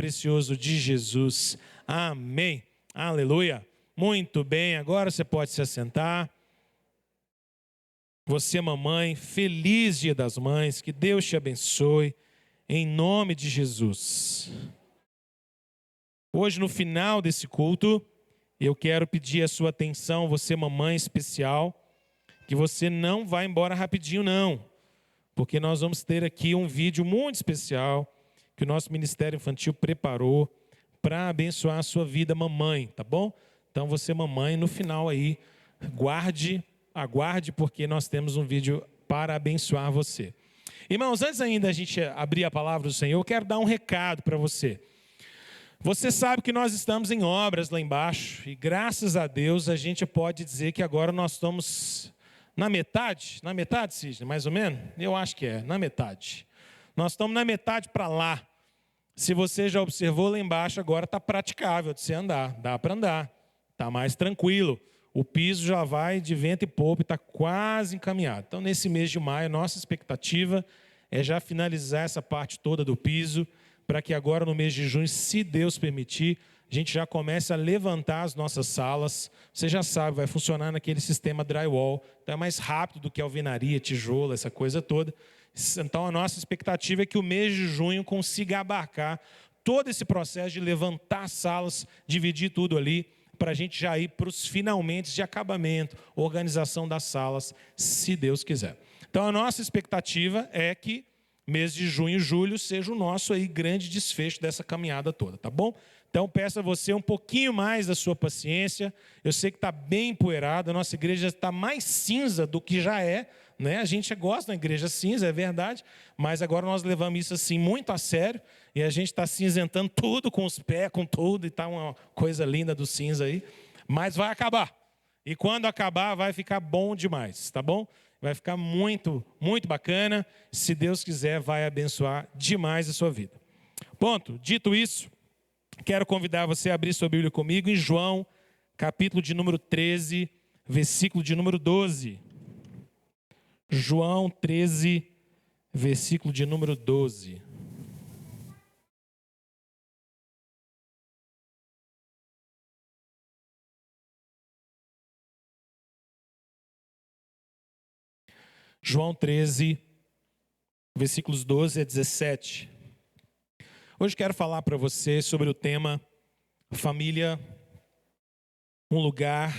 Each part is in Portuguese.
precioso de Jesus. Amém. Aleluia. Muito bem, agora você pode se assentar. Você, mamãe, feliz Dia das Mães, que Deus te abençoe, em nome de Jesus. Hoje, no final desse culto, eu quero pedir a sua atenção, você, mamãe especial, que você não vá embora rapidinho, não, porque nós vamos ter aqui um vídeo muito especial que o nosso Ministério Infantil preparou para abençoar a sua vida, mamãe, tá bom? Então, você, mamãe, no final aí, aguarde, porque nós temos um vídeo para abençoar você. Irmãos, antes ainda a gente abrir a palavra do Senhor, eu quero dar um recado para você. Você sabe que nós estamos em obras lá embaixo, e graças a Deus a gente pode dizer que agora nós estamos na metade, Sidney, mais ou menos? Eu acho que na metade. Nós estamos na metade para lá. Se você já observou lá embaixo, agora está praticável de você andar, dá para andar, está mais tranquilo. O piso já vai de vento e popa e está quase encaminhado. Então, nesse mês de maio, nossa expectativa é já finalizar essa parte toda do piso, para que agora no mês de junho, se Deus permitir, a gente já comece a levantar as nossas salas. Você já sabe, vai funcionar naquele sistema drywall, então é mais rápido do que alvenaria, tijolo, essa coisa toda. Então a nossa expectativa é que o mês de junho consiga abarcar todo esse processo de levantar salas, dividir tudo ali, para a gente já ir para os finalmente de acabamento, organização das salas, se Deus quiser. Então a nossa expectativa é que mês de junho e julho seja o nosso aí grande desfecho dessa caminhada toda, tá bom? Então peço a você um pouquinho mais da sua paciência. Eu sei que está bem empoeirado, a nossa igreja está mais cinza do que já é, né? A gente gosta da igreja cinza, é verdade, mas agora nós levamos isso assim muito a sério, e a gente está cinzentando tudo com os pés, com tudo, e está uma coisa linda do cinza aí, mas vai acabar. E quando acabar vai ficar bom demais, tá bom? Vai ficar muito, muito bacana. Se Deus quiser, vai abençoar demais a sua vida. Ponto. Dito isso, quero convidar você a abrir sua Bíblia comigo em João, capítulo de número 13, versículo de número 12. João 13, versículo de número 12. João 13, versículos 12 a 17. Hoje quero falar para você sobre o tema família, um lugar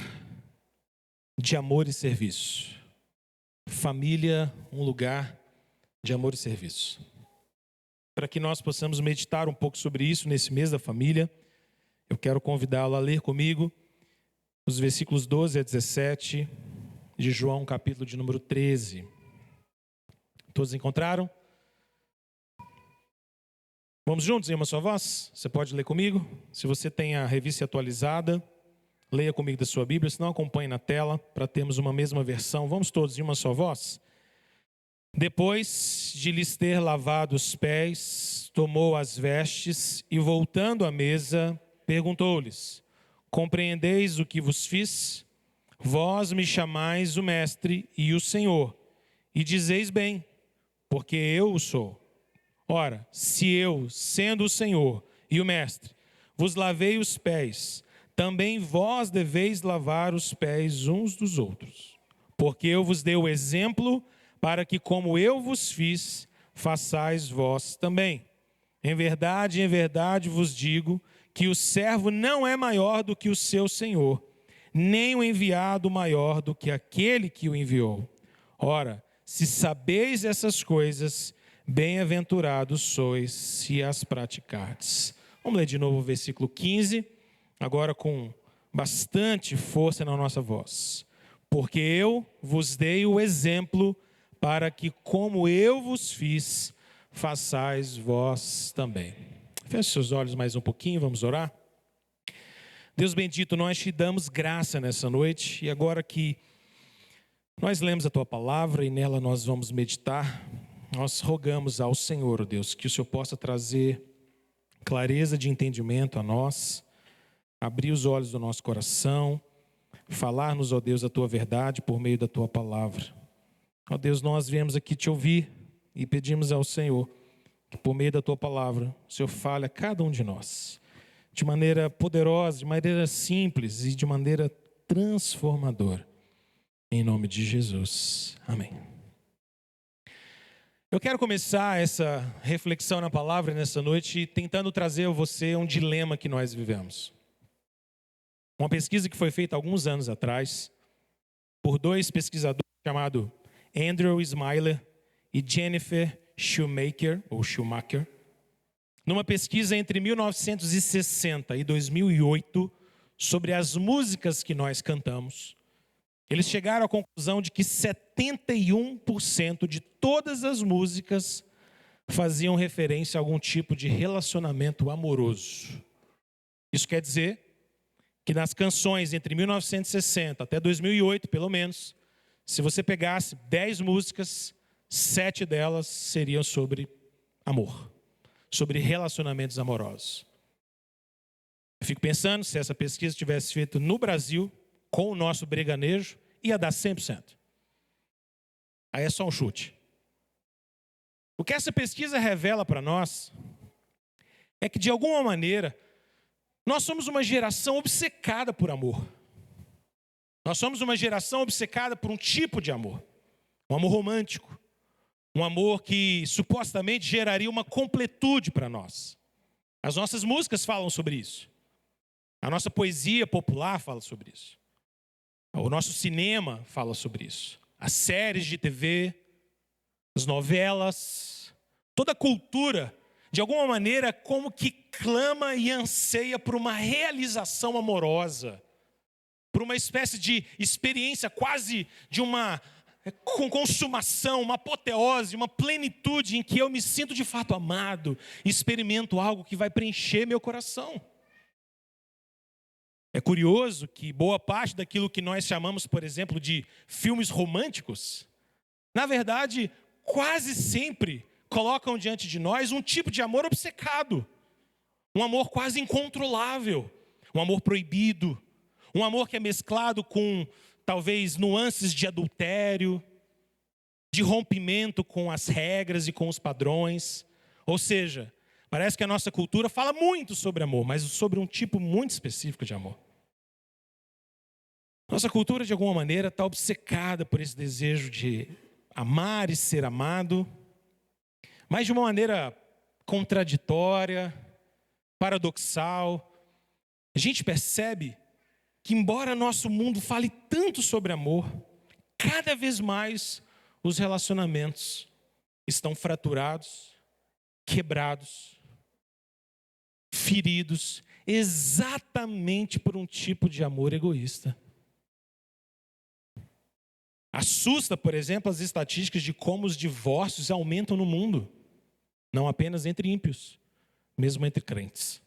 de amor e serviço. Família, um lugar de amor e serviço. Para que nós possamos meditar um pouco sobre isso nesse mês da família, eu quero convidá-lo a ler comigo os versículos 12 a 17 de João, capítulo de número 13. Todos encontraram? Vamos juntos em uma só voz? Você pode ler comigo? Se você tem a revista atualizada, leia comigo da sua Bíblia, se não acompanhe na tela, para termos uma mesma versão. Vamos todos em uma só voz? Depois de lhes ter lavado os pés, tomou as vestes e, voltando à mesa, perguntou-lhes: compreendeis o que vos fiz? Vós me chamais o Mestre e o Senhor, e dizeis bem, porque eu o sou. Ora, se eu, sendo o Senhor e o Mestre, vos lavei os pés, também vós deveis lavar os pés uns dos outros. Porque eu vos dei o exemplo para que, como eu vos fiz, façais vós também. Em verdade vos digo que o servo não é maior do que o seu senhor, nem o enviado maior do que aquele que o enviou. Ora, se sabeis essas coisas, bem-aventurados sois se as praticardes. Vamos ler de novo o versículo 15, agora com bastante força na nossa voz. Porque eu vos dei o exemplo para que, como eu vos fiz, façais vós também. Feche seus olhos mais um pouquinho, vamos orar. Deus bendito, nós te damos graça nessa noite, e agora que nós lemos a tua palavra e nela nós vamos meditar, nós rogamos ao Senhor, Deus, que o Senhor possa trazer clareza de entendimento a nós, abrir os olhos do nosso coração, falar-nos, ó Deus, a tua verdade por meio da tua palavra. Ó Deus, nós viemos aqui te ouvir e pedimos ao Senhor que por meio da tua palavra, o Senhor fale a cada um de nós, de maneira poderosa, de maneira simples e de maneira transformadora. Em nome de Jesus. Amém. Eu quero começar essa reflexão na palavra nessa noite tentando trazer a você um dilema que nós vivemos. Uma pesquisa que foi feita alguns anos atrás por dois pesquisadores chamados Andrew Smiler e Jennifer Schumacher, numa pesquisa entre 1960 e 2008 sobre as músicas que nós cantamos. Eles chegaram à conclusão de que 71% de todas as músicas faziam referência a algum tipo de relacionamento amoroso. Isso quer dizer que nas canções entre 1960 até 2008, pelo menos, se você pegasse 10 músicas, 7 delas seriam sobre amor, sobre relacionamentos amorosos. Eu fico pensando, se essa pesquisa tivesse feita no Brasil, com o nosso breganejo, ia dar 100%. Aí é só um chute. O que essa pesquisa revela para nós é que, de alguma maneira, nós somos uma geração obcecada por amor. Nós somos uma geração obcecada por um tipo de amor. Um amor romântico. Um amor que supostamente geraria uma completude para nós. As nossas músicas falam sobre isso. A nossa poesia popular fala sobre isso. O nosso cinema fala sobre isso. As séries de TV, as novelas, toda a cultura, de alguma maneira, como que clama e anseia por uma realização amorosa, por uma espécie de experiência quase de uma consumação, uma apoteose, uma plenitude em que eu me sinto de fato amado e experimento algo que vai preencher meu coração. É curioso que boa parte daquilo que nós chamamos, por exemplo, de filmes românticos, na verdade, quase sempre colocam diante de nós um tipo de amor obcecado, um amor quase incontrolável, um amor proibido, um amor que é mesclado com, talvez, nuances de adultério, de rompimento com as regras e com os padrões. Ou seja, parece que a nossa cultura fala muito sobre amor, mas sobre um tipo muito específico de amor. Nossa cultura, de alguma maneira, está obcecada por esse desejo de amar e ser amado, mas de uma maneira contraditória, paradoxal. A gente percebe que, embora nosso mundo fale tanto sobre amor, cada vez mais os relacionamentos estão fraturados, quebrados, feridos, exatamente por um tipo de amor egoísta. Assusta, por exemplo, as estatísticas de como os divórcios aumentam no mundo, não apenas entre ímpios, mesmo entre crentes.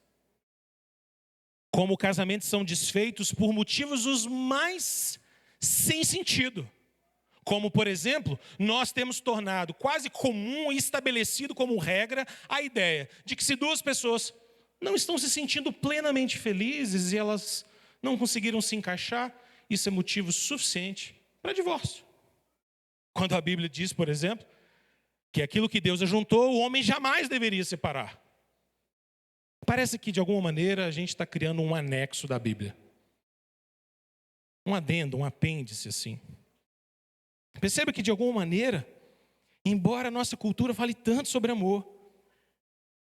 Como casamentos são desfeitos por motivos os mais sem sentido. Como, por exemplo, nós temos tornado quase comum e estabelecido como regra a ideia de que se duas pessoas não estão se sentindo plenamente felizes e elas não conseguiram se encaixar, isso é motivo suficiente para divórcio. Quando a Bíblia diz, por exemplo, que aquilo que Deus ajuntou, o homem jamais deveria separar. Parece que, de alguma maneira, a gente está criando um anexo da Bíblia. Um adendo, um apêndice, assim. Perceba que, de alguma maneira, embora a nossa cultura fale tanto sobre amor,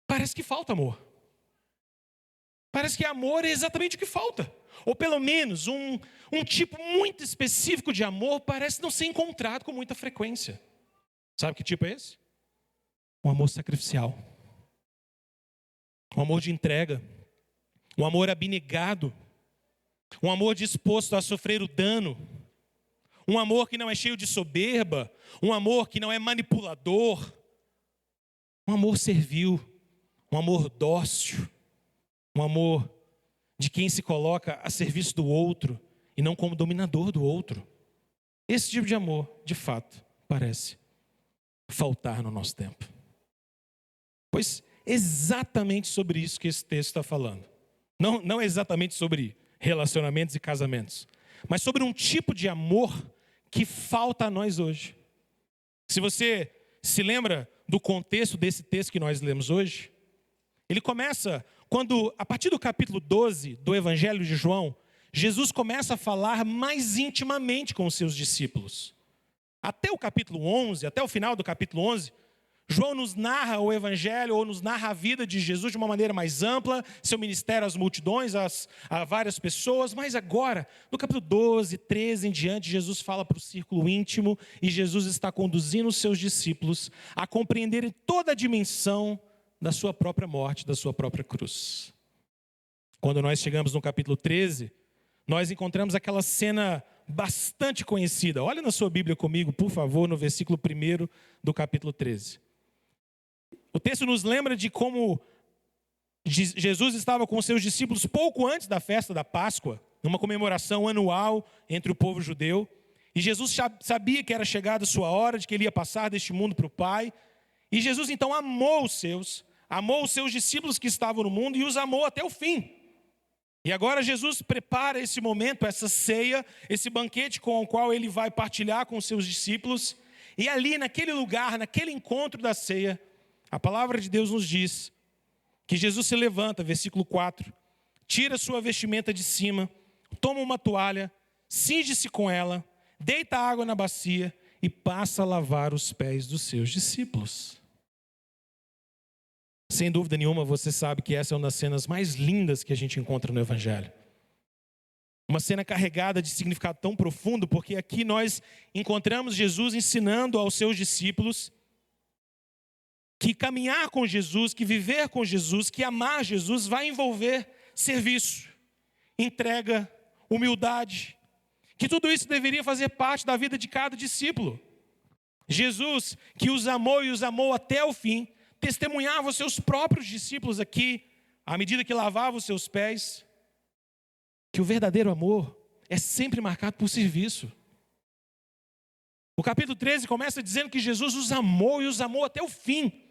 parece que falta amor. Parece que amor é exatamente o que falta. Ou pelo menos um tipo muito específico de amor parece não ser encontrado com muita frequência. Sabe que tipo é esse? Um amor sacrificial. Um amor de entrega. Um amor abnegado. Um amor disposto a sofrer o dano. Um amor que não é cheio de soberba. Um amor que não é manipulador. Um amor servil. Um amor dócil. Um amor de quem se coloca a serviço do outro e não como dominador do outro. Esse tipo de amor, de fato, parece faltar no nosso tempo. Pois exatamente sobre isso que esse texto está falando. Não exatamente sobre relacionamentos e casamentos, mas sobre um tipo de amor que falta a nós hoje. Se você se lembra do contexto desse texto que nós lemos hoje? Ele começa quando, a partir do capítulo 12 do Evangelho de João, Jesus começa a falar mais intimamente com os seus discípulos. Até o capítulo 11, até o final do capítulo 11, João nos narra o Evangelho, ou nos narra a vida de Jesus de uma maneira mais ampla, seu ministério às multidões, a várias pessoas, mas agora, no capítulo 12, 13 em diante, Jesus fala para o círculo íntimo, e Jesus está conduzindo os seus discípulos a compreenderem toda a dimensão da sua própria morte, da sua própria cruz. Quando nós chegamos no capítulo 13, nós encontramos aquela cena bastante conhecida. Olha na sua Bíblia comigo, por favor, no versículo 1 do capítulo 13. O texto nos lembra de como Jesus estava com os seus discípulos pouco antes da festa da Páscoa, numa comemoração anual entre o povo judeu. E Jesus sabia que era chegada a sua hora, de que ele ia passar deste mundo para o Pai. E Jesus então amou os seus discípulos que estavam no mundo e os amou até o fim. E agora Jesus prepara esse momento, essa ceia, esse banquete com o qual ele vai partilhar com os seus discípulos. E ali, naquele lugar, naquele encontro da ceia, a palavra de Deus nos diz que Jesus se levanta, versículo 4, tira sua vestimenta de cima, toma uma toalha, cinge-se com ela, deita água na bacia e passa a lavar os pés dos seus discípulos. Sem dúvida nenhuma, você sabe que essa é uma das cenas mais lindas que a gente encontra no Evangelho. Uma cena carregada de significado tão profundo, porque aqui nós encontramos Jesus ensinando aos seus discípulos que caminhar com Jesus, que viver com Jesus, que amar Jesus vai envolver serviço, entrega, humildade, que tudo isso deveria fazer parte da vida de cada discípulo. Jesus, que os amou e os amou até o fim, testemunhava os seus próprios discípulos aqui, à medida que lavava os seus pés, que o verdadeiro amor é sempre marcado por serviço. O capítulo 13 começa dizendo que Jesus os amou e os amou até o fim.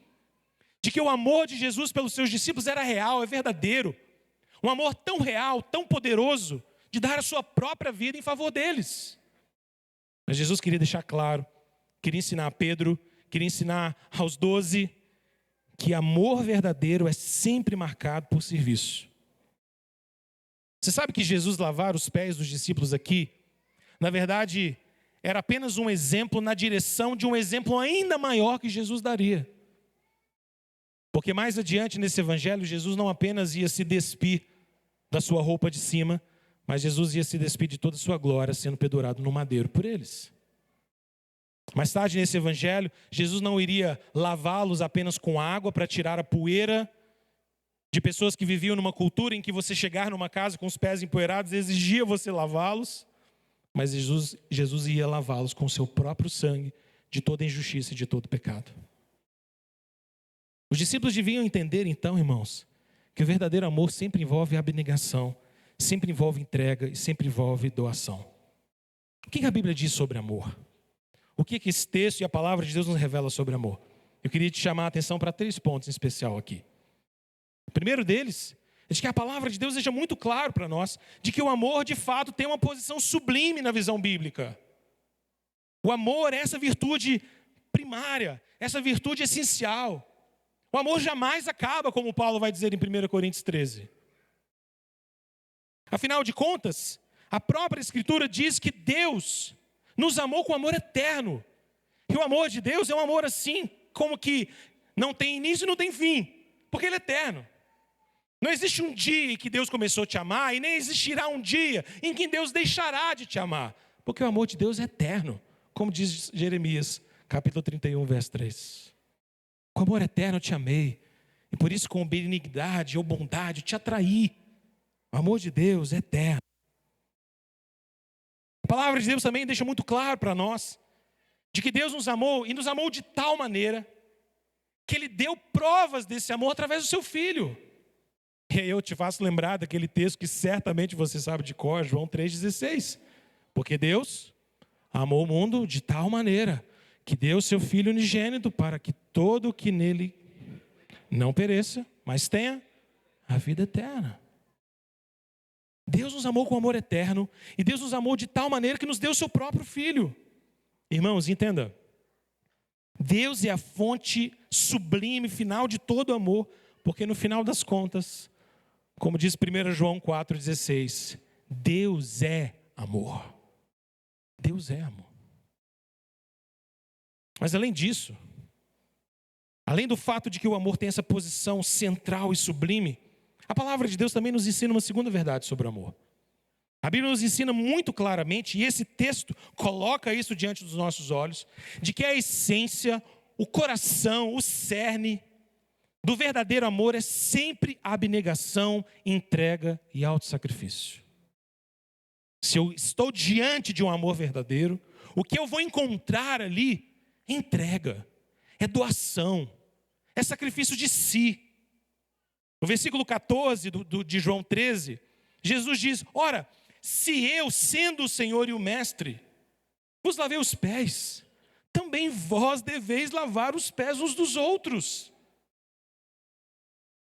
De que o amor de Jesus pelos seus discípulos era real, é verdadeiro. Um amor tão real, tão poderoso, de dar a sua própria vida em favor deles. Mas Jesus queria deixar claro, queria ensinar a Pedro, queria ensinar aos 12, que amor verdadeiro é sempre marcado por serviço. Você sabe que Jesus lavar os pés dos discípulos aqui, na verdade, era apenas um exemplo na direção de um exemplo ainda maior que Jesus daria. Porque mais adiante nesse evangelho, Jesus não apenas ia se despir da sua roupa de cima, mas Jesus ia se despir de toda a sua glória, sendo pendurado no madeiro por eles. Mais tarde nesse evangelho, Jesus não iria lavá-los apenas com água para tirar a poeira de pessoas que viviam numa cultura em que você chegar numa casa com os pés empoeirados exigia você lavá-los, mas Jesus ia lavá-los com o seu próprio sangue de toda injustiça e de todo pecado. Os discípulos deviam entender então, irmãos, que o verdadeiro amor sempre envolve abnegação, sempre envolve entrega e sempre envolve doação. O que a Bíblia diz sobre amor? O que esse texto e a palavra de Deus nos revela sobre amor? Eu queria te chamar a atenção para 3 pontos em especial aqui. O primeiro deles é de que a palavra de Deus deixa muito claro para nós de que o amor de fato tem uma posição sublime na visão bíblica. O amor é essa virtude primária, essa virtude essencial. O amor jamais acaba, como Paulo vai dizer em 1 Coríntios 13. Afinal de contas, a própria Escritura diz que Deus nos amou com amor eterno. E o amor de Deus é um amor assim, como que não tem início e não tem fim, porque ele é eterno. Não existe um dia em que Deus começou a te amar, e nem existirá um dia em que Deus deixará de te amar, porque o amor de Deus é eterno, como diz Jeremias, capítulo 31, verso 3. Com amor eterno eu te amei, e por isso com benignidade ou bondade eu te atraí. O amor de Deus é eterno. A palavra de Deus também deixa muito claro para nós de que Deus nos amou, e nos amou de tal maneira que Ele deu provas desse amor através do seu Filho. E aí eu te faço lembrar daquele texto que certamente você sabe de cor, João 3,16. Porque Deus amou o mundo de tal maneira que deu seu Filho unigênito para que todo o que nele não pereça, mas tenha a vida eterna. Deus nos amou com amor eterno, e Deus nos amou de tal maneira que nos deu o seu próprio Filho. Irmãos, entenda, Deus é a fonte sublime, final de todo amor, porque no final das contas, como diz 1 João 4,16, Deus é amor. Deus é amor. Mas além disso, além do fato de que o amor tem essa posição central e sublime, a palavra de Deus também nos ensina uma segunda verdade sobre o amor. A Bíblia nos ensina muito claramente, e esse texto coloca isso diante dos nossos olhos, de que a essência, o coração, o cerne do verdadeiro amor é sempre a abnegação, entrega e autossacrifício. Se eu estou diante de um amor verdadeiro, o que eu vou encontrar ali é entrega, é doação, é sacrifício de si. No versículo 14 de João 13, Jesus diz: ora, se eu, sendo o Senhor e o Mestre, vos lavei os pés, também vós deveis lavar os pés uns dos outros.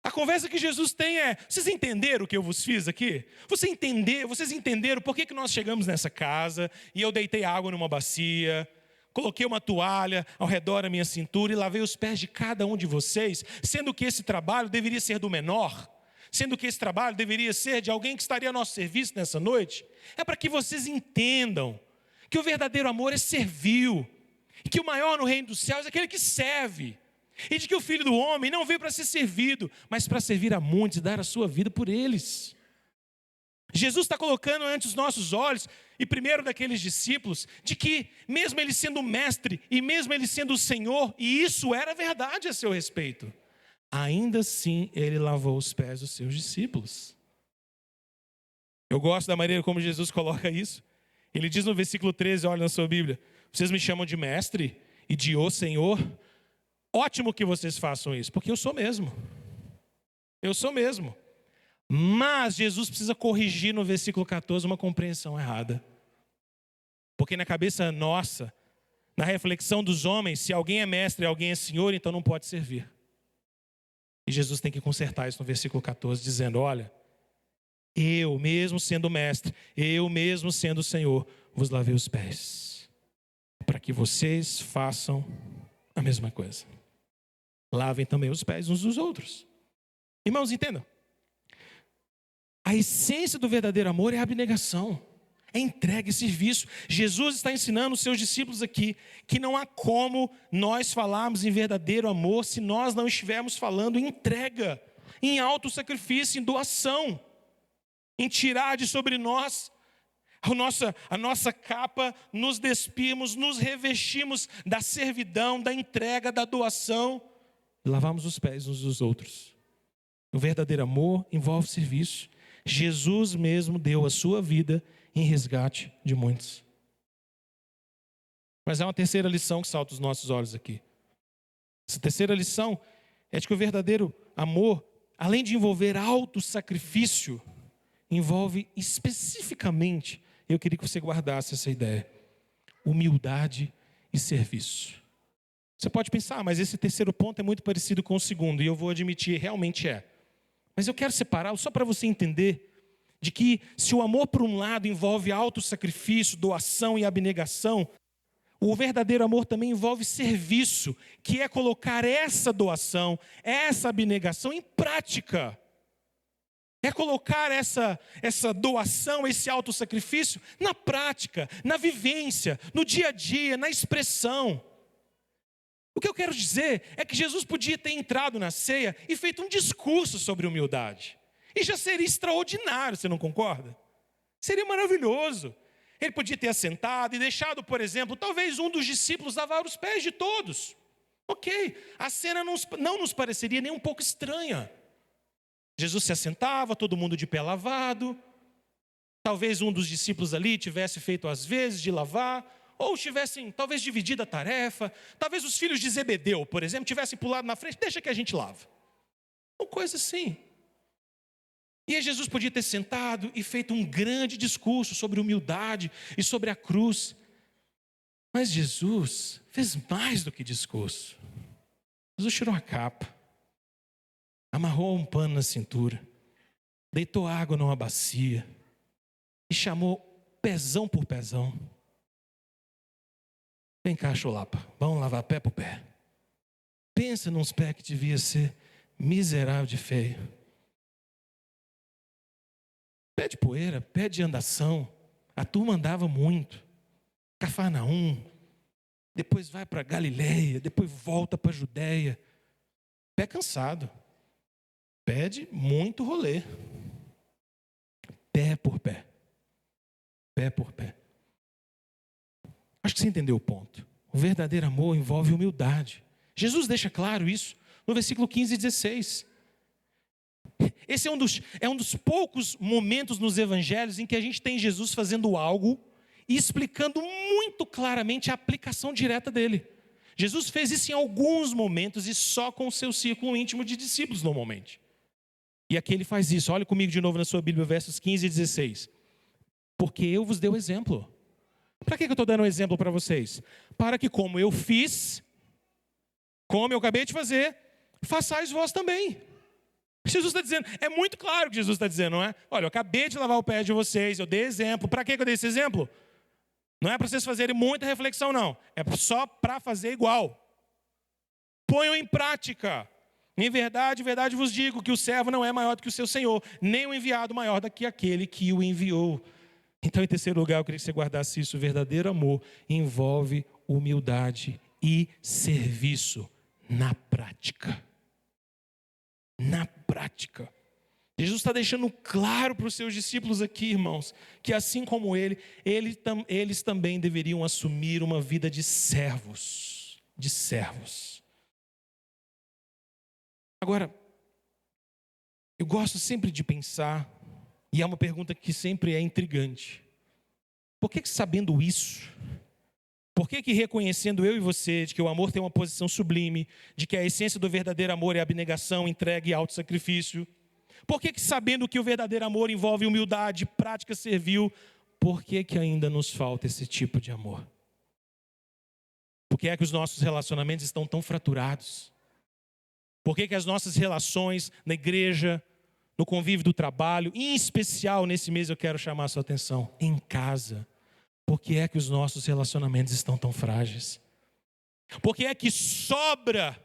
A conversa que Jesus tem é: vocês entenderam o que eu vos fiz aqui? Vocês entenderam por que nós chegamos nessa casa e eu deitei água numa bacia, coloquei uma toalha ao redor da minha cintura e lavei os pés de cada um de vocês, sendo que esse trabalho deveria ser do menor, sendo que esse trabalho deveria ser de alguém que estaria a nosso serviço nessa noite? É para que vocês entendam que o verdadeiro amor é servil, e que o maior no reino dos céus é aquele que serve, e de que o Filho do Homem não veio para ser servido, mas para servir a muitos e dar a sua vida por eles. Jesus está colocando ante os nossos olhos, e primeiro daqueles discípulos, de que mesmo ele sendo o mestre, e mesmo ele sendo o Senhor, e isso era verdade a seu respeito, ainda assim ele lavou os pés dos seus discípulos. Eu gosto da maneira como Jesus coloca isso. Ele diz no versículo 13, olha na sua Bíblia: vocês me chamam de mestre e de o Senhor. Ótimo que vocês façam isso, porque eu sou mesmo. Eu sou mesmo. Mas Jesus precisa corrigir no versículo 14 uma compreensão errada. Porque na cabeça nossa, na reflexão dos homens, se alguém é mestre e alguém é senhor, então não pode servir. E Jesus tem que consertar isso no versículo 14, dizendo: olha, eu mesmo sendo mestre, eu mesmo sendo Senhor, vos lavei os pés, para que vocês façam a mesma coisa. Lavem também os pés uns dos outros. Irmãos, entendam. A essência do verdadeiro amor é a abnegação, é entrega e serviço. Jesus está ensinando os seus discípulos aqui que não há como nós falarmos em verdadeiro amor se nós não estivermos falando em entrega, em autossacrifício, em doação, em tirar de sobre nós a nossa capa, nos despimos, nos revestimos da servidão, da entrega, da doação, e lavamos os pés uns dos outros. O verdadeiro amor envolve serviço. Jesus mesmo deu a sua vida em resgate de muitos. Mas há uma terceira lição que salta aos nossos olhos aqui. Essa terceira lição é de que o verdadeiro amor, além de envolver autossacrifício, envolve especificamente, eu queria que você guardasse essa ideia, humildade e serviço. Você pode pensar: mas esse terceiro ponto é muito parecido com o segundo, e eu vou admitir, realmente é. Mas eu quero separá-lo só para você entender de que se o amor por um lado envolve autossacrifício, doação e abnegação, o verdadeiro amor também envolve serviço, que é colocar essa doação, essa abnegação em prática. É colocar essa doação, esse autossacrifício na prática, na vivência, no dia a dia, na expressão. O que eu quero dizer é que Jesus podia ter entrado na ceia e feito um discurso sobre humildade. E já seria extraordinário, você não concorda? Seria maravilhoso. Ele podia ter assentado e deixado, por exemplo, talvez um dos discípulos lavar os pés de todos. Ok, a cena não nos pareceria nem um pouco estranha. Jesus se assentava, todo mundo de pé lavado. Talvez um dos discípulos ali tivesse feito às vezes de lavar, ou tivessem talvez dividido a tarefa. Talvez os filhos de Zebedeu, por exemplo, tivessem pulado na frente: deixa que a gente lava. Uma coisa assim. E aí Jesus podia ter sentado e feito um grande discurso sobre humildade e sobre a cruz. Mas Jesus fez mais do que discurso. Jesus tirou a capa, amarrou um pano na cintura, deitou água numa bacia e chamou pezão por pezão. Vem cá, chulapa, vamos lavar pé por pé. Pensa nos pés que devia ser miserável de feio. Pé de poeira, pé de andação. A turma andava muito. Cafarnaum, depois vai para Galileia, depois volta para Judéia. Pé cansado. Pé de muito rolê. Pé por pé. Pé por pé. Acho que você entendeu o ponto. O verdadeiro amor envolve humildade. Jesus deixa claro isso no versículo 15 e 16. Esse é um dos poucos momentos nos evangelhos em que a gente tem Jesus fazendo algo e explicando muito claramente a aplicação direta dele. Jesus fez isso em alguns momentos e só com o seu círculo íntimo de discípulos normalmente. E aqui ele faz isso. Olha comigo de novo na sua Bíblia, versos 15 e 16. Porque eu vos dei o exemplo. Para que eu estou dando um exemplo para vocês? Para que como eu fiz, como eu acabei de fazer, façais vós também. Jesus está dizendo, é muito claro o que Jesus está dizendo, não é? Olha, eu acabei de lavar o pé de vocês, eu dei exemplo. Para que eu dei esse exemplo? Não é para vocês fazerem muita reflexão, não. É só para fazer igual. Ponham em prática. Em verdade vos digo que o servo não é maior do que o seu senhor, nem o enviado maior do que aquele que o enviou. Então, em terceiro lugar, eu queria que você guardasse isso. O verdadeiro amor envolve humildade e serviço na prática. Na prática. Jesus está deixando claro para os seus discípulos aqui, irmãos, que assim como eles também deveriam assumir uma vida de servos. De servos. Agora, eu gosto sempre de pensar, e é uma pergunta que sempre é intrigante. Por que sabendo isso, por que reconhecendo eu e você de que o amor tem uma posição sublime, de que a essência do verdadeiro amor é abnegação, entrega e autossacrifício, por que sabendo que o verdadeiro amor envolve humildade, prática servil, por que ainda nos falta esse tipo de amor? Por que é que os nossos relacionamentos estão tão fraturados? Por que as nossas relações na igreja, no convívio do trabalho, em especial nesse mês eu quero chamar a sua atenção, em casa, por que é que os nossos relacionamentos estão tão frágeis? Por que é que sobra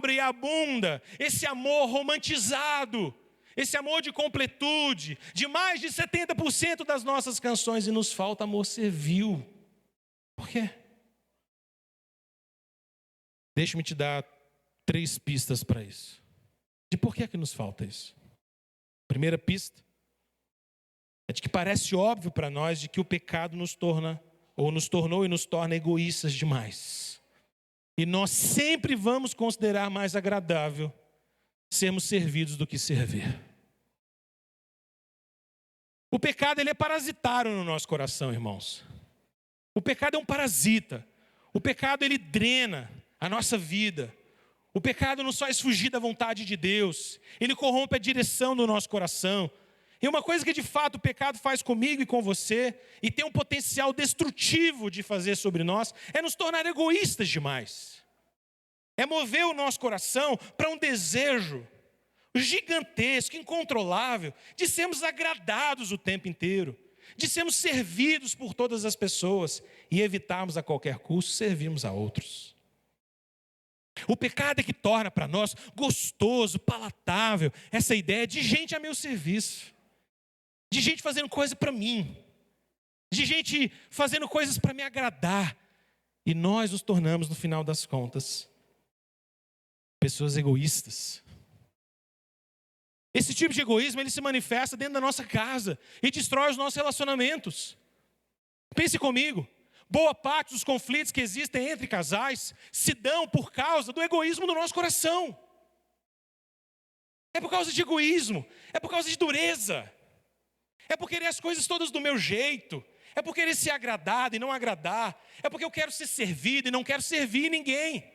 e abunda esse amor romantizado, esse amor de completude, de mais de 70% das nossas canções e nos falta amor servil? Por quê? Deixa-me te dar 3 pistas para isso. De por que nos falta isso? Primeira pista é de que parece óbvio para nós de que o pecado nos tornou e nos torna egoístas demais. E nós sempre vamos considerar mais agradável sermos servidos do que servir. O pecado ele é parasitário no nosso coração, irmãos. O pecado é um parasita. O pecado ele drena a nossa vida. O pecado nos faz fugir da vontade de Deus. Ele corrompe a direção do nosso coração. E uma coisa que de fato o pecado faz comigo e com você, e tem um potencial destrutivo de fazer sobre nós, é nos tornar egoístas demais. É mover o nosso coração para um desejo gigantesco, incontrolável, de sermos agradados o tempo inteiro, de sermos servidos por todas as pessoas e evitarmos a qualquer custo servirmos a outros. O pecado é que torna para nós gostoso, palatável, essa ideia de gente a meu serviço, de gente fazendo coisa para mim, de gente fazendo coisas para me agradar. E nós nos tornamos, no final das contas, pessoas egoístas. Esse tipo de egoísmo, ele se manifesta dentro da nossa casa e destrói os nossos relacionamentos. Pense comigo. Boa parte dos conflitos que existem entre casais se dão por causa do egoísmo do nosso coração. É por causa de egoísmo, é por causa de dureza. É por querer as coisas todas do meu jeito. É por querer ser agradado e não agradar. É porque eu quero ser servido e não quero servir ninguém.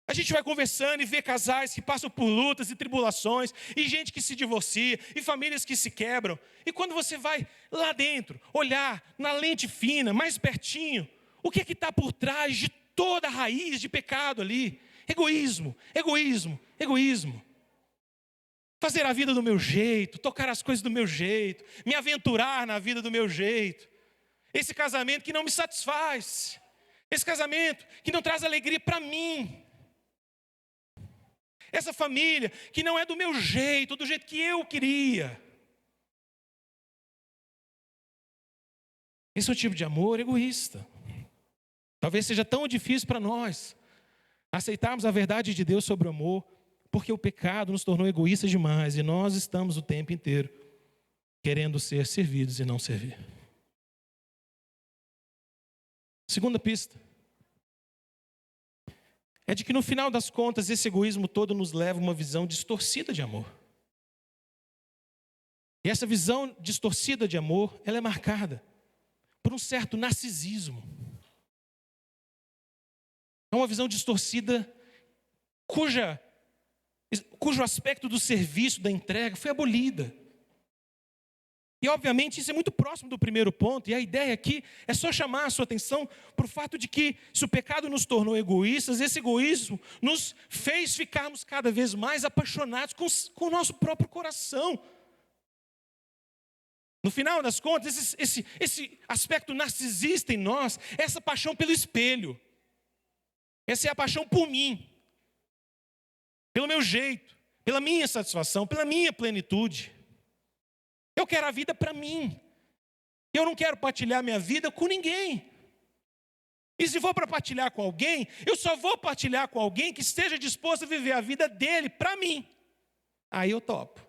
A gente vai conversando e vê casais que passam por lutas e tribulações, e gente que se divorcia, e famílias que se quebram. E quando você vai lá dentro, olhar na lente fina, mais pertinho, o que está por trás de toda a raiz de pecado ali? Egoísmo, egoísmo, egoísmo. Fazer a vida do meu jeito, tocar as coisas do meu jeito, me aventurar na vida do meu jeito. Esse casamento que não me satisfaz. Esse casamento que não traz alegria para mim. Essa família que não é do meu jeito, do jeito que eu queria. Esse é o tipo de amor egoísta. Talvez seja tão difícil para nós aceitarmos a verdade de Deus sobre o amor, porque o pecado nos tornou egoístas demais e nós estamos o tempo inteiro querendo ser servidos e não servir. Segunda pista é de que no final das contas esse egoísmo todo nos leva a uma visão distorcida de amor. E essa visão distorcida de amor, ela é marcada por um certo narcisismo. É uma visão distorcida cujo aspecto do serviço, da entrega, foi abolida. E obviamente isso é muito próximo do primeiro ponto, e a ideia aqui é só chamar a sua atenção para o fato de que se o pecado nos tornou egoístas, esse egoísmo nos fez ficarmos cada vez mais apaixonados com o nosso próprio coração. No final das contas, esse aspecto narcisista em nós, essa paixão pelo espelho, essa é a paixão por mim, pelo meu jeito, pela minha satisfação, pela minha plenitude. Eu quero a vida para mim. Eu não quero partilhar minha vida com ninguém. E se for para partilhar com alguém, eu só vou partilhar com alguém que esteja disposto a viver a vida dele para mim. Aí eu topo.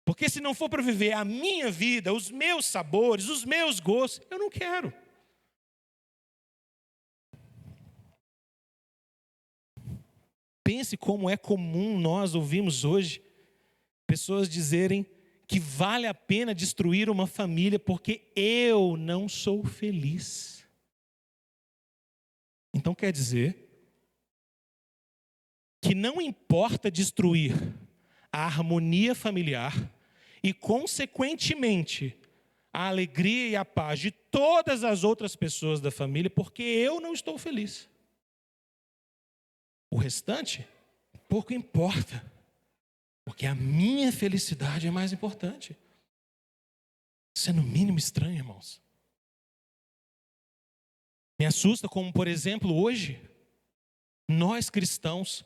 Porque se não for para viver a minha vida, os meus sabores, os meus gostos, eu não quero. Pense como é comum nós ouvimos hoje pessoas dizerem que vale a pena destruir uma família porque eu não sou feliz. Então quer dizer que não importa destruir a harmonia familiar e, consequentemente, a alegria e a paz de todas as outras pessoas da família porque eu não estou feliz. O restante, pouco importa, porque a minha felicidade é mais importante. Isso é no mínimo estranho, irmãos. Me assusta como, por exemplo, hoje, nós cristãos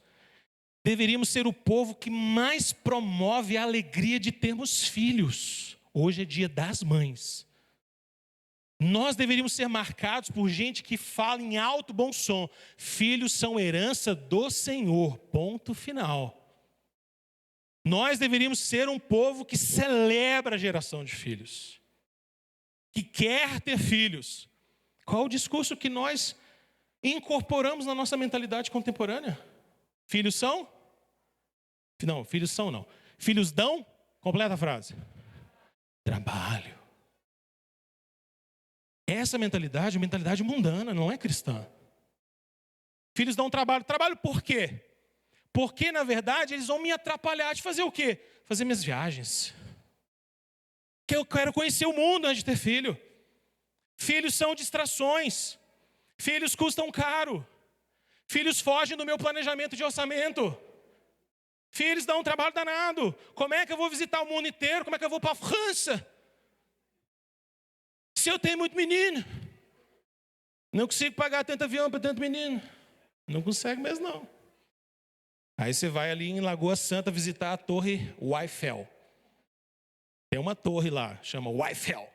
deveríamos ser o povo que mais promove a alegria de termos filhos. Hoje é dia das mães. Nós deveríamos ser marcados por gente que fala em alto bom som: filhos são herança do Senhor, ponto final. Nós deveríamos ser um povo que celebra a geração de filhos, que quer ter filhos. Qual o discurso que nós incorporamos na nossa mentalidade contemporânea? Filhos são? Não, filhos são não. Filhos dão? Completa a frase. Trabalho. Essa mentalidade é uma mentalidade mundana, não é cristã. Filhos dão trabalho. Trabalho por quê? Porque, na verdade, eles vão me atrapalhar de fazer o quê? Fazer minhas viagens. Que eu quero conhecer o mundo antes de ter filho. Filhos são distrações. Filhos custam caro. Filhos fogem do meu planejamento de orçamento. Filhos dão um trabalho danado. Como é que eu vou visitar o mundo inteiro? Como é que eu vou para a França? Se eu tenho muito menino, não consigo pagar tanto avião para tanto menino. Não consegue mesmo, não. Aí você vai ali em Lagoa Santa visitar a Torre Eiffel. Tem uma torre lá, chama Eiffel.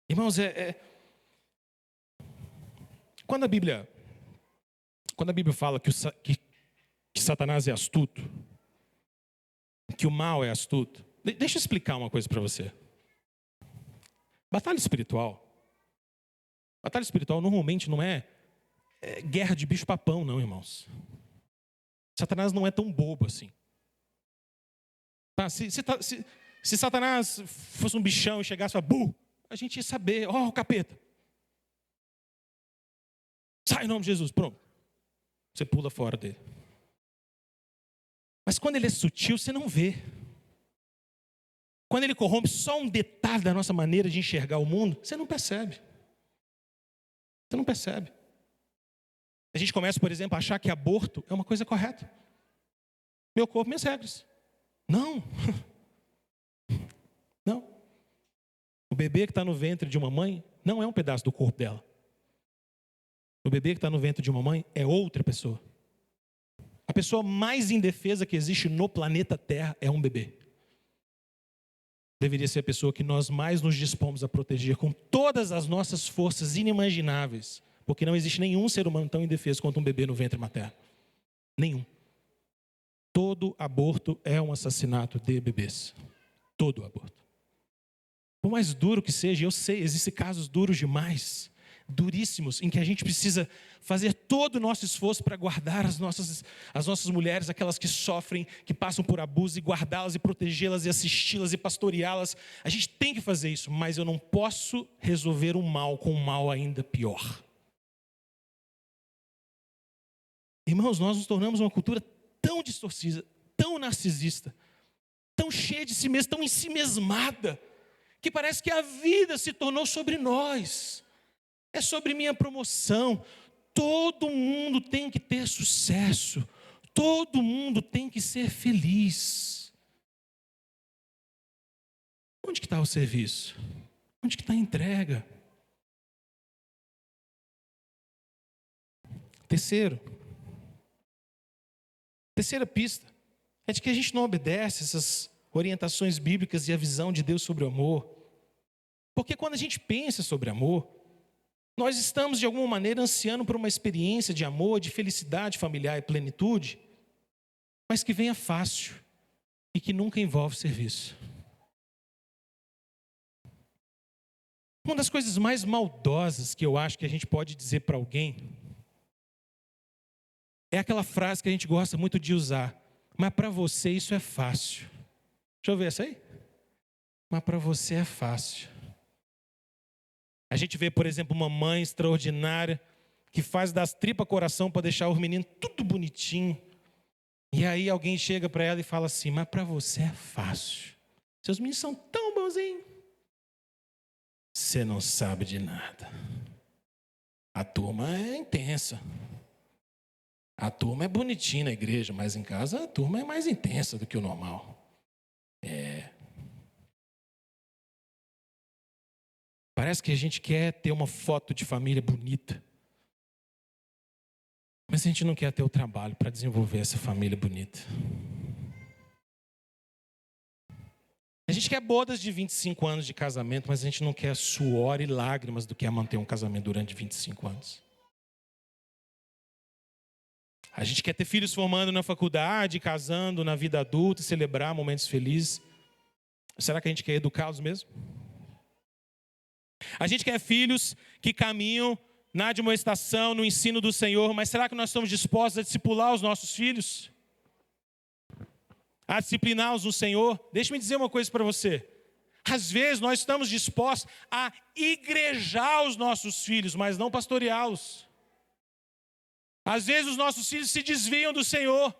Irmãos, quando a Bíblia fala que Satanás é astuto, que o mal é astuto, deixa eu explicar uma coisa para você. Batalha espiritual normalmente não é guerra de bicho-papão, não, irmãos. Satanás não é tão bobo assim. Tá, se Satanás fosse um bichão e chegasse e falasse, a gente ia saber, o capeta. Sai em nome de Jesus, pronto. Você pula fora dele. Mas quando ele é sutil, você não vê. Quando ele corrompe só um detalhe da nossa maneira de enxergar o mundo, você não percebe. Você não percebe. A gente começa, por exemplo, a achar que aborto é uma coisa correta. Meu corpo, minhas regras. Não. Não. O bebê que está no ventre de uma mãe não é um pedaço do corpo dela. O bebê que está no ventre de uma mãe é outra pessoa. A pessoa mais indefesa que existe no planeta Terra é um bebê. Deveria ser a pessoa que nós mais nos dispomos a proteger com todas as nossas forças inimagináveis. Porque não existe nenhum ser humano tão indefeso quanto um bebê no ventre materno. Nenhum. Todo aborto é um assassinato de bebês. Todo aborto. Por mais duro que seja, eu sei, existem casos duros demais, duríssimos, em que a gente precisa fazer todo o nosso esforço para guardar as nossas mulheres, aquelas que sofrem, que passam por abuso, e guardá-las e protegê-las e assisti-las e pastoreá-las. A gente tem que fazer isso, mas eu não posso resolver o mal com um mal ainda pior. Irmãos, nós nos tornamos uma cultura tão distorcida, tão narcisista, tão cheia de si mesma, tão ensimesmada, que parece que a vida se tornou sobre nós. É sobre minha promoção. Todo mundo tem que ter sucesso. Todo mundo tem que ser feliz. Onde que está o serviço? Onde que está a entrega? Terceira pista é de que a gente não obedece essas orientações bíblicas e a visão de Deus sobre o amor. Porque quando a gente pensa sobre amor, nós estamos de alguma maneira ansiando por uma experiência de amor, de felicidade familiar e plenitude, mas que venha fácil e que nunca envolve serviço. Uma das coisas mais maldosas que eu acho que a gente pode dizer para alguém é aquela frase que a gente gosta muito de usar: mas para você isso é fácil. Deixa eu ver essa aí. Mas para você é fácil. A gente vê, por exemplo, uma mãe extraordinária que faz das tripas coração para deixar os meninos tudo bonitinho. E aí alguém chega para ela e fala assim: mas para você é fácil. Seus meninos são tão bonzinhos. Você não sabe de nada. A turma é intensa. A turma é bonitinha na igreja, mas em casa a turma é mais intensa do que o normal. Parece que a gente quer ter uma foto de família bonita, mas a gente não quer ter o trabalho para desenvolver essa família bonita. A gente quer bodas de 25 anos de casamento, mas a gente não quer suor e lágrimas do que é manter um casamento durante 25 anos. A gente quer ter filhos formando na faculdade, casando na vida adulta e celebrar momentos felizes. Será que a gente quer educá-los mesmo? A gente quer filhos que caminham na admoestação, no ensino do Senhor, mas será que nós estamos dispostos a discipular os nossos filhos? A discipliná-los no Senhor? Deixa-me dizer uma coisa para você. Às vezes nós estamos dispostos a igrejar os nossos filhos, mas não pastoreá-los. Às vezes os nossos filhos se desviam do Senhor.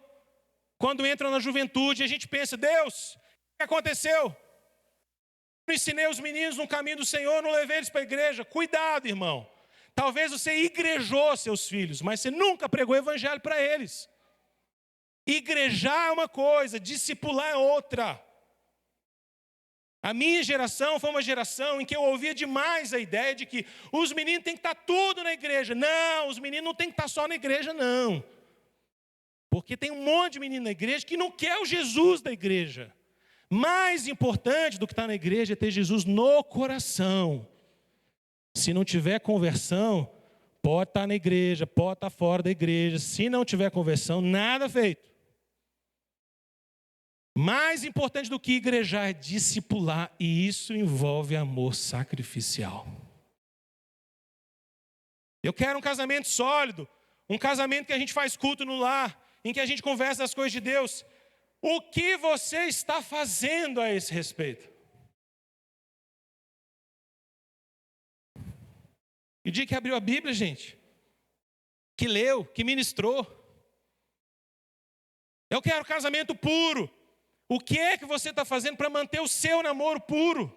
Quando entram na juventude, a gente pensa: Deus, o que aconteceu? Eu ensinei os meninos no caminho do Senhor, não levei eles para a igreja. Cuidado, irmão. Talvez você igrejou seus filhos, mas você nunca pregou o evangelho para eles. Igrejar é uma coisa, discipular é outra. A minha geração foi uma geração em que eu ouvia demais a ideia de que os meninos têm que estar tudo na igreja. Não, os meninos não têm que estar só na igreja, não. Porque tem um monte de menino na igreja que não quer o Jesus da igreja. Mais importante do que estar na igreja é ter Jesus no coração. Se não tiver conversão, pode estar na igreja, pode estar fora da igreja. Se não tiver conversão, nada feito. Mais importante do que igrejar é discipular, e isso envolve amor sacrificial. Eu quero um casamento sólido, um casamento que a gente faz culto no lar, em que a gente conversa das coisas de Deus. O que você está fazendo a esse respeito? E o dia que abriu a Bíblia, gente, que leu, que ministrou. Eu quero casamento puro. O que é que você está fazendo para manter o seu namoro puro?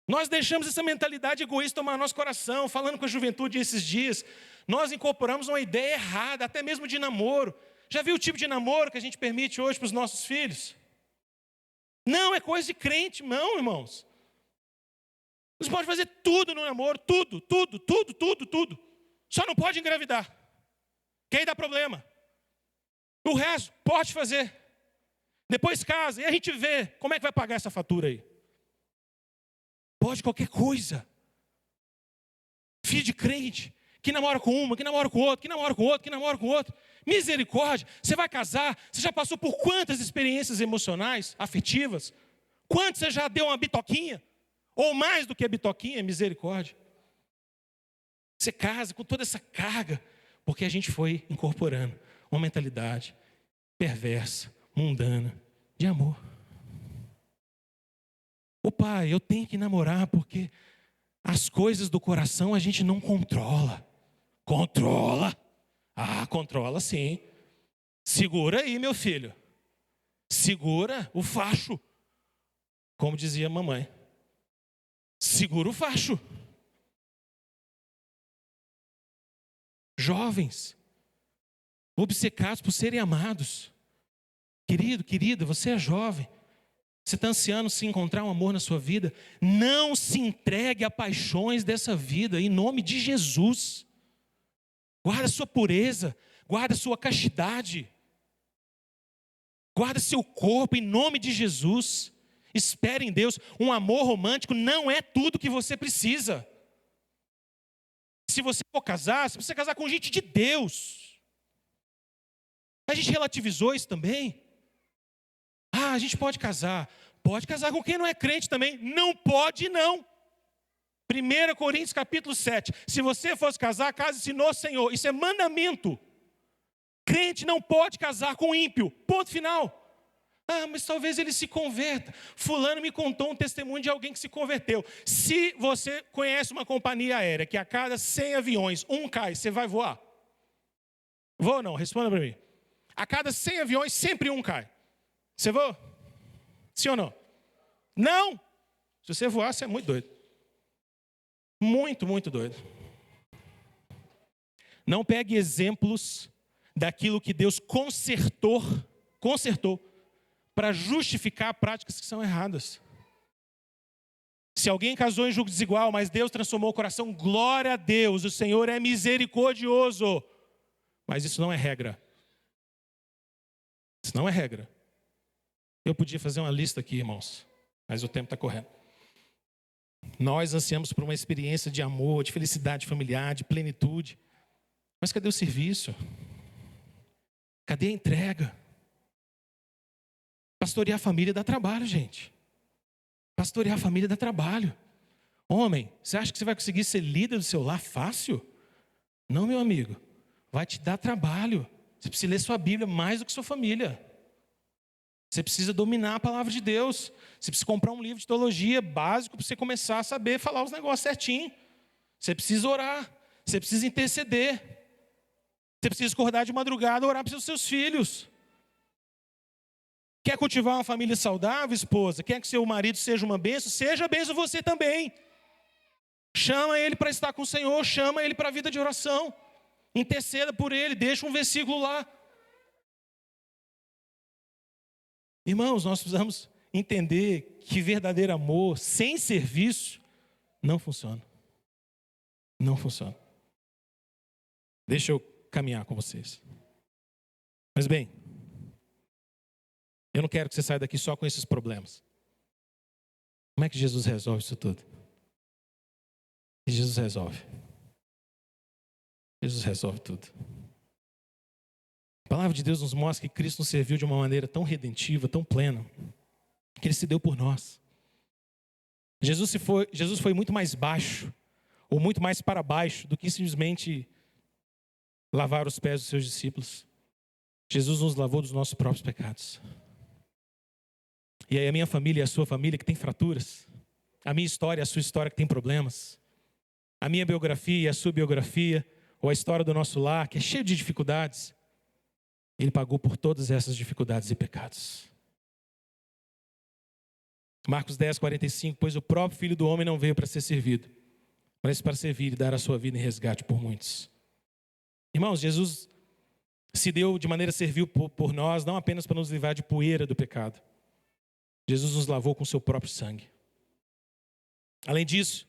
Nós deixamos essa mentalidade egoísta tomar nosso coração. Falando com a juventude esses dias, nós incorporamos uma ideia errada, até mesmo de namoro. Já viu o tipo de namoro que a gente permite hoje para os nossos filhos? Não, é coisa de crente, não, irmãos. Você pode fazer tudo no namoro, tudo. Só não pode engravidar, que aí dá problema. O resto, pode fazer. Depois casa, e a gente vê como é que vai pagar essa fatura aí. Pode qualquer coisa. Filho de crente, que namora com uma, que namora com outro, que namora com outro, que namora com outro. Misericórdia, você vai casar, você já passou por quantas experiências emocionais, afetivas? Quantas você já deu uma bitoquinha? Ou mais do que a bitoquinha, misericórdia. Você casa com toda essa carga, porque a gente foi incorporando uma mentalidade perversa, mundana, de amor. Ô pai, eu tenho que namorar porque as coisas do coração a gente não controla. Controla? Ah, controla sim. Segura aí, meu filho. Segura o facho. Como dizia a mamãe. Segura o facho. Jovens, obcecados por serem amados. Querido, querida, você é jovem. Você está ansiando se encontrar um amor na sua vida? Não se entregue a paixões dessa vida, em nome de Jesus. Guarda sua pureza, guarda sua castidade. Guarda seu corpo, em nome de Jesus. Espere em Deus. Um amor romântico não é tudo que você precisa. Se você for casar, você precisa casar com gente de Deus. A gente relativizou isso também. Ah, a gente pode casar. Pode casar com quem não é crente também. Não pode, não. 1 Coríntios capítulo 7. Se você fosse casar, case-se no Senhor. Isso é mandamento. Crente não pode casar com ímpio. Ponto final. Ah, mas talvez ele se converta. Fulano me contou um testemunho de alguém que se converteu. Se você conhece uma companhia aérea que a cada 100 aviões, um cai, você vai voar? Vou ou não? Responda para mim. A cada 100 aviões, sempre um cai. Você voa? Sim ou não? Não! Se você voar, você é muito doido. Muito, muito doido. Não pegue exemplos daquilo que Deus consertou para justificar práticas que são erradas. Se alguém casou em julgo desigual, mas Deus transformou o coração, glória a Deus, o Senhor é misericordioso. Mas isso não é regra. Isso não é regra. Eu podia fazer uma lista aqui, irmãos, mas o tempo está correndo. Nós ansiamos por uma experiência de amor, de felicidade familiar, de plenitude. Mas cadê o serviço? Cadê a entrega? Pastorear a família dá trabalho, gente. Pastorear a família dá trabalho. Homem, você acha que você vai conseguir ser líder do seu lar fácil? Não, meu amigo. Vai te dar trabalho. Você precisa ler sua Bíblia mais do que sua família. Você precisa dominar a palavra de Deus. Você precisa comprar um livro de teologia básico para você começar a saber falar os negócios certinho. Você precisa orar. Você precisa interceder. Você precisa acordar de madrugada e orar para os seus filhos. Quer cultivar uma família saudável, esposa? Quer que seu marido seja uma bênção? Seja bênção você também. Chama ele para estar com o Senhor. Chama ele para a vida de oração. Interceda por ele. Deixa um versículo lá. Irmãos, nós precisamos entender que verdadeiro amor sem serviço não funciona. Não funciona. Deixa eu caminhar com vocês. Mas bem, eu não quero que você saia daqui só com esses problemas. Como é que Jesus resolve isso tudo? E Jesus resolve. Jesus resolve tudo. A palavra de Deus nos mostra que Cristo nos serviu de uma maneira tão redentiva, tão plena, que Ele se deu por nós. Jesus foi muito mais baixo, ou muito mais para baixo, do que simplesmente lavar os pés dos seus discípulos. Jesus nos lavou dos nossos próprios pecados. E aí a minha família e a sua família que tem fraturas, a minha história e a sua história que tem problemas, a minha biografia e a sua biografia, ou a história do nosso lar, que é cheio de dificuldades, Ele pagou por todas essas dificuldades e pecados. Marcos 10, 45, pois o próprio Filho do Homem não veio para ser servido, mas para servir e dar a sua vida em resgate por muitos. Irmãos, Jesus se deu de maneira servil por nós, não apenas para nos livrar de poeira do pecado. Jesus nos lavou com seu próprio sangue. Além disso,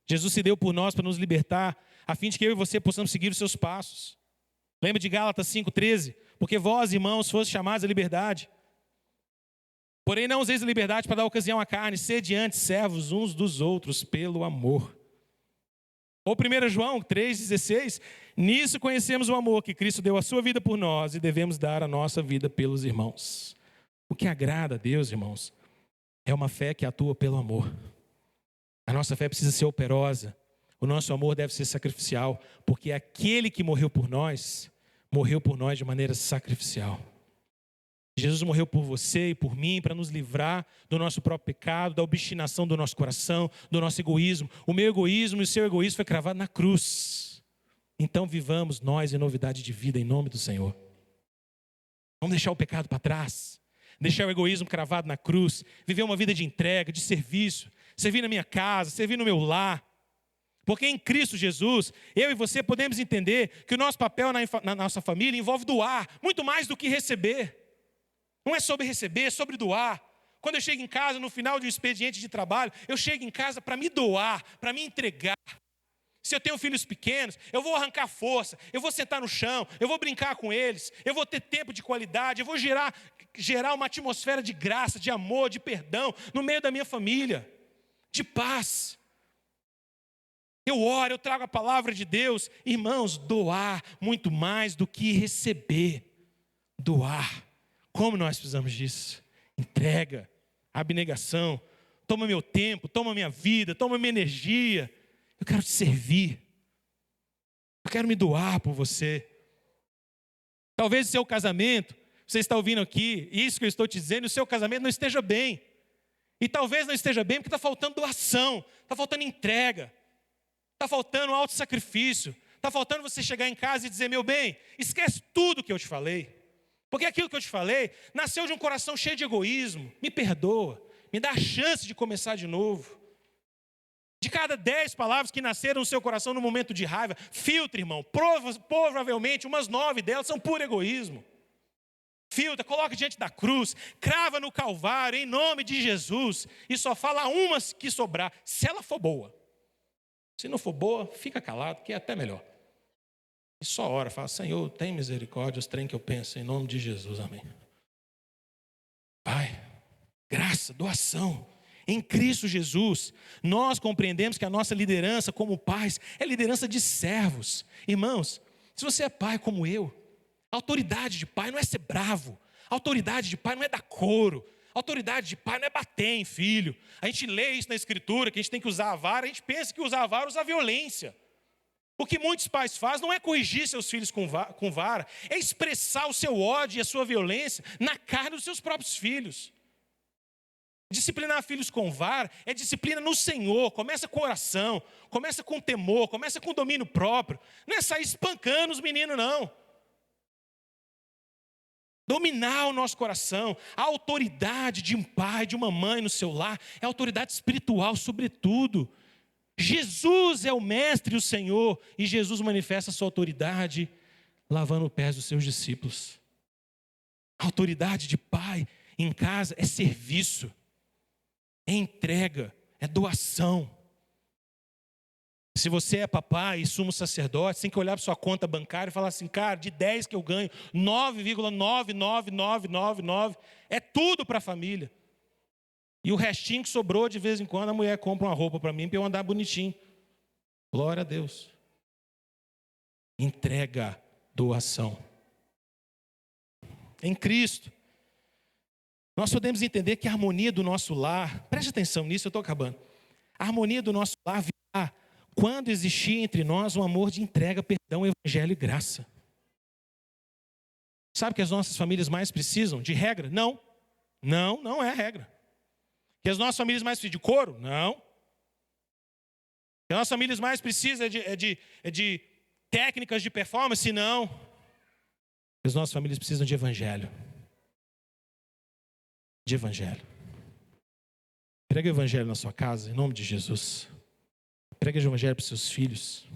Jesus se deu por nós para nos libertar, a fim de que eu e você possamos seguir os seus passos. Lembra de Gálatas 5,13? Porque vós, irmãos, fostes chamados à liberdade. Porém, não useis a liberdade para dar ocasião à carne, sede antes servos uns dos outros pelo amor. Ou 1 João 3,16, nisso conhecemos o amor que Cristo deu a sua vida por nós e devemos dar a nossa vida pelos irmãos. O que agrada a Deus, irmãos, é uma fé que atua pelo amor. A nossa fé precisa ser operosa, o nosso amor deve ser sacrificial, porque aquele que morreu por nós de maneira sacrificial. Jesus morreu por você e por mim para nos livrar do nosso próprio pecado, da obstinação do nosso coração, do nosso egoísmo. O meu egoísmo e o seu egoísmo foi cravado na cruz. Então vivamos nós em novidade de vida em nome do Senhor. Vamos deixar o pecado para trás, deixar o egoísmo cravado na cruz, viver uma vida de entrega, de serviço, servir na minha casa, servir no meu lar. Porque em Cristo Jesus, eu e você podemos entender que o nosso papel na nossa família envolve doar, muito mais do que receber. Não é sobre receber, é sobre doar. Quando eu chego em casa, no final de um expediente de trabalho, eu chego em casa para me doar, para me entregar. Se eu tenho filhos pequenos, eu vou arrancar força, eu vou sentar no chão, eu vou brincar com eles, eu vou ter tempo de qualidade, eu vou gerar uma atmosfera de graça, de amor, de perdão, no meio da minha família, de paz. Eu oro, eu trago a palavra de Deus. Irmãos, doar muito mais do que receber. Doar. Como nós precisamos disso? Entrega, abnegação. Toma meu tempo, toma minha vida, toma minha energia. Eu quero te servir. Eu quero me doar por você. Talvez o seu casamento, você está ouvindo aqui, isso que eu estou te dizendo, o seu casamento não esteja bem. E talvez não esteja bem porque está faltando doação, está faltando entrega, está faltando autossacrifício, está faltando você chegar em casa e dizer, meu bem, esquece tudo que eu te falei. Porque aquilo que eu te falei nasceu de um coração cheio de egoísmo. Me perdoa, me dá a chance de começar de novo. De cada 10 palavras que nasceram no seu coração no momento de raiva, filtre, irmão. Provavelmente umas 9 delas são puro egoísmo. Filtra, coloca diante da cruz, crava no Calvário, em nome de Jesus. E só fala umas que sobrar, se ela for boa. Se não for boa, fica calado, que é até melhor. E só ora, fala, Senhor, tem misericórdia, os trem que eu penso, em nome de Jesus, amém. Pai, graça, doação. Em Cristo Jesus, nós compreendemos que a nossa liderança como pais é liderança de servos. Irmãos, se você é pai como eu, a autoridade de pai não é ser bravo, a autoridade de pai não é dar couro, a autoridade de pai não é bater em filho. A gente lê isso na Escritura, que a gente tem que usar a vara, a gente pensa que usar a vara usa a violência. O que muitos pais fazem não é corrigir seus filhos com vara, é expressar o seu ódio e a sua violência na cara dos seus próprios filhos. Disciplinar filhos com vara é disciplina no Senhor, começa com oração, começa com temor, começa com domínio próprio. Não é sair espancando os meninos, não. Dominar o nosso coração, a autoridade de um pai, de uma mãe no seu lar, é autoridade espiritual sobretudo. Jesus é o mestre e o Senhor, e Jesus manifesta a sua autoridade lavando os pés dos seus discípulos. A autoridade de pai em casa é serviço, é entrega, é doação. Se você é papai e sumo sacerdote, você tem que olhar para sua conta bancária e falar assim, cara, de 10 que eu ganho, 9,99999 é tudo para a família. E o restinho que sobrou, de vez em quando, a mulher compra uma roupa para mim para eu andar bonitinho. Glória a Deus. Entrega, doação. Em Cristo, nós podemos entender que a harmonia do nosso lar, preste atenção nisso, eu estou acabando. A harmonia do nosso lar virá quando existir entre nós um amor de entrega, perdão, evangelho e graça. Sabe o que as nossas famílias mais precisam? De regra? Não. Não é regra. Que as nossas famílias mais precisam de couro? Não. Que as nossas famílias mais precisam de técnicas de performance? Não. Que as nossas famílias precisam de evangelho. De evangelho. Prega o evangelho na sua casa, em nome de Jesus. Prega o evangelho para os seus filhos.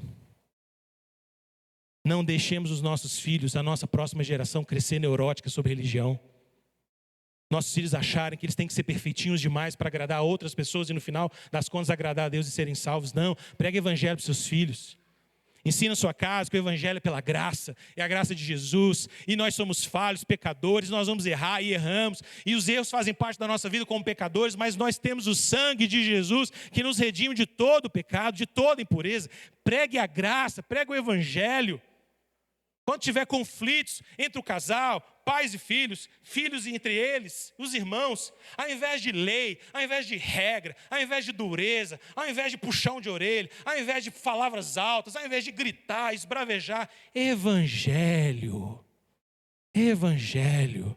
Não deixemos os nossos filhos, a nossa próxima geração, crescer neurótica sobre religião. Nossos filhos acharem que eles têm que ser perfeitinhos demais para agradar a outras pessoas e no final das contas agradar a Deus e serem salvos. Não, prega o evangelho para os seus filhos. Ensina a sua casa que o evangelho é pela graça, é a graça de Jesus, e nós somos falhos, pecadores, nós vamos errar e erramos, e os erros fazem parte da nossa vida como pecadores, mas nós temos o sangue de Jesus que nos redime de todo o pecado, de toda impureza. Pregue a graça, pregue o evangelho. Quando tiver conflitos entre o casal, pais e filhos, filhos entre eles, os irmãos, ao invés de lei, ao invés de regra, ao invés de dureza, ao invés de puxão de orelha, ao invés de palavras altas, ao invés de gritar, esbravejar, evangelho. Evangelho.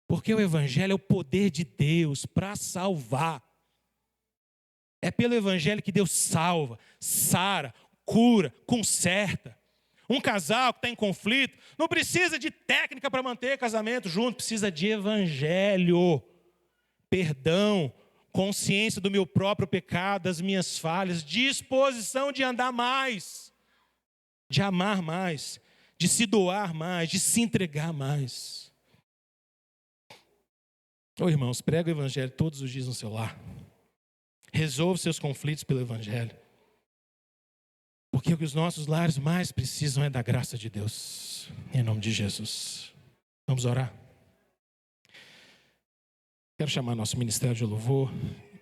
Porque o evangelho é o poder de Deus para salvar. É pelo evangelho que Deus salva, sara, cura, conserta. Um casal que está em conflito não precisa de técnica para manter casamento junto, precisa de evangelho, perdão, consciência do meu próprio pecado, das minhas falhas, disposição de andar mais, de amar mais, de se doar mais, de se entregar mais. Irmãos, prega o evangelho todos os dias no seu lar. Resolva seus conflitos pelo evangelho. Porque o que os nossos lares mais precisam é da graça de Deus. Em nome de Jesus. Vamos orar? Quero chamar nosso ministério de louvor.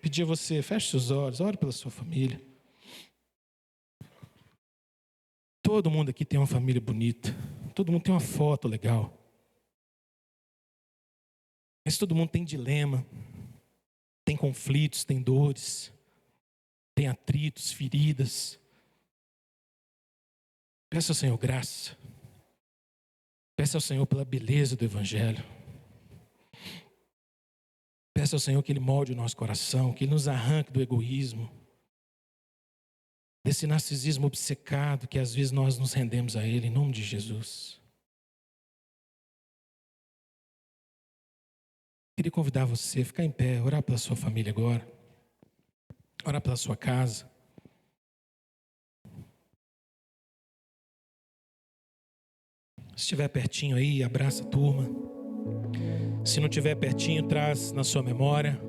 Pedir a você, feche seus olhos, ore pela sua família. Todo mundo aqui tem uma família bonita. Todo mundo tem uma foto legal. Mas todo mundo tem dilema. Tem conflitos, tem dores. Tem atritos, feridas. Peça ao Senhor graça. Peça ao Senhor pela beleza do evangelho. Peça ao Senhor que Ele molde o nosso coração, que Ele nos arranque do egoísmo, desse narcisismo obcecado que às vezes nós nos rendemos a Ele, em nome de Jesus. Queria convidar você a ficar em pé, orar pela sua família agora, orar pela sua casa. Se estiver pertinho aí, abraça a turma. Se não estiver pertinho, traz na sua memória.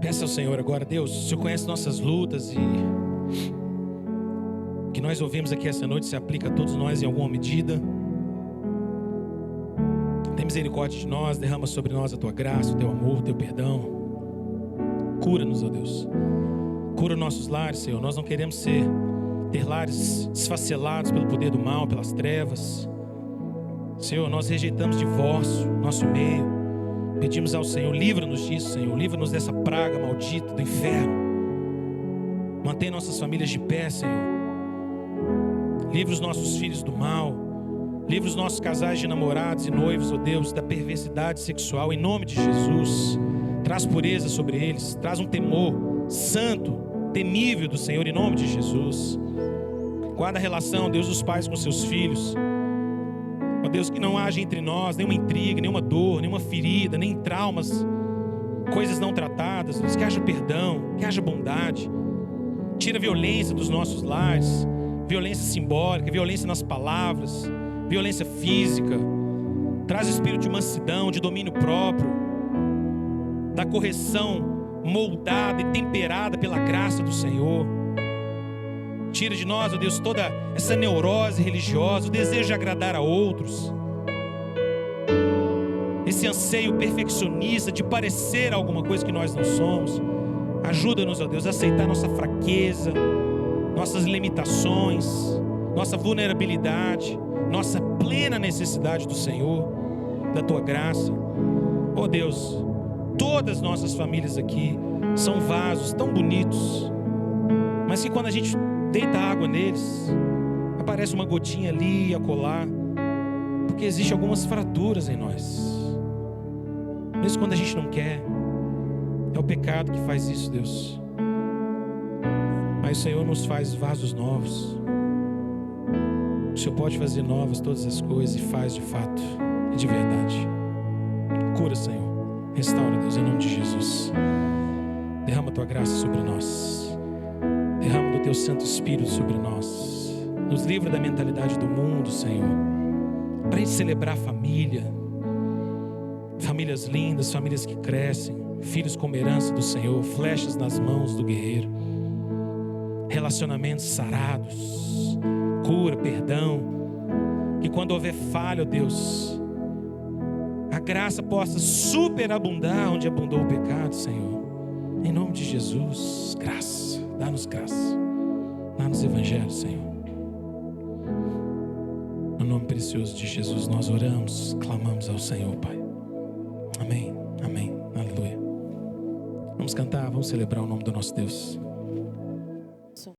Peça ao Senhor agora, Deus, o Senhor conhece nossas lutas e o que nós ouvimos aqui essa noite se aplica a todos nós em alguma medida. Tem misericórdia de nós, derrama sobre nós a Tua graça, o Teu amor, o Teu perdão. Cura-nos, ó Deus. Cura nossos lares, Senhor. Nós não queremos ter lares desfacelados pelo poder do mal, pelas trevas. Senhor, nós rejeitamos divórcio no nosso meio. Pedimos ao Senhor, livra-nos disso, Senhor. Livra-nos dessa praga maldita do inferno. Mantém nossas famílias de pé, Senhor. Livra os nossos filhos do mal. Livra os nossos casais de namorados e noivos, ó Deus, da perversidade sexual. Em nome de Jesus, traz pureza sobre eles. Traz um temor santo, temível do Senhor, em nome de Jesus. Guarda a relação, Deus, dos pais com seus filhos. Ó Deus, que não haja entre nós nenhuma intriga, nenhuma dor, nenhuma ferida, nem traumas, coisas não tratadas. Deus, que haja perdão, que haja bondade. Tira a violência dos nossos lares, violência simbólica, violência nas palavras, violência física. Traz o espírito de mansidão, de domínio próprio, da correção moldada e temperada pela graça do Senhor. Tira de nós, ó Deus, toda essa neurose religiosa, o desejo de agradar a outros, esse anseio perfeccionista de parecer alguma coisa que nós não somos. Ajuda-nos, ó Deus, a aceitar nossa fraqueza, nossas limitações, nossa vulnerabilidade, nossa plena necessidade do Senhor, da Tua graça. Ó Deus, todas as nossas famílias aqui são vasos tão bonitos, mas que quando a gente deita água neles, aparece uma gotinha ali e acolá, porque existem algumas fraturas em nós, mesmo quando a gente não quer. É o pecado que faz isso, Deus. Mas o Senhor nos faz vasos novos. O Senhor pode fazer novas todas as coisas e faz de fato e de verdade. Cura, Senhor. Restaura, Deus, em nome de Jesus. Derrama a Tua graça sobre nós. Derrama do teu Santo Espírito sobre nós. Nos livra da mentalidade do mundo, Senhor. Para a gente celebrar a família. Famílias lindas, famílias que crescem. Filhos como herança do Senhor. Flechas nas mãos do guerreiro. Relacionamentos sarados. Cura, perdão. Que quando houver falha, ó Deus, a graça possa superabundar onde abundou o pecado, Senhor. Em nome de Jesus, graça. Dá-nos graça. Dá-nos evangelho, Senhor. No nome precioso de Jesus nós oramos, clamamos ao Senhor, Pai. Amém, amém, aleluia. Vamos cantar, vamos celebrar o nome do nosso Deus.